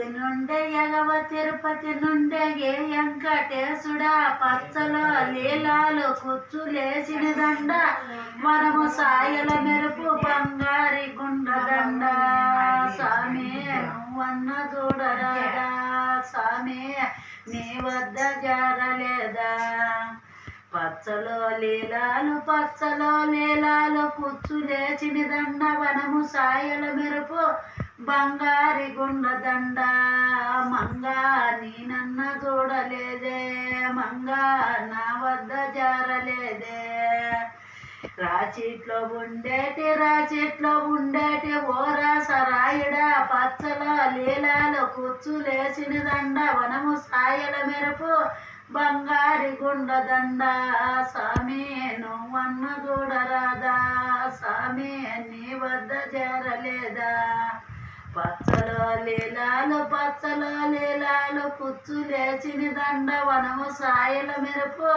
తిరుపతి నుండే ఎగవ తిరుపతి నుండే ఏ వెంకటేశుడా పచ్చలో లీలాలు కుచ్చులేసిన దండ మనము సాయల మెరుపు బంగారి గుండ దండ సామి నువ్వన్న చూడరాదా సామి నీ వద్ద జారలేదా పచ్చలో లీలాలు కుచ్చులేచిన దండ వనము సాయల మెరుపు బంగారి గుండ దండ మంగా నేనన్న చూడలేదే మంగా నా వద్ద జారలేదే రాచిట్లో ఉండేటి ఓరా సరాయుడా పచ్చలో లీలాలు కుచ్చులేసిన దండ వనము సాయల మెరుపు బంగారి గుండ దండ సామి నువ్వన్న చూడరాదా సామి నీ వద్ద చేరలేదా పచ్చలో లీలాలు కుచ్చులేచిన దండ వనము సాయల మెరుపు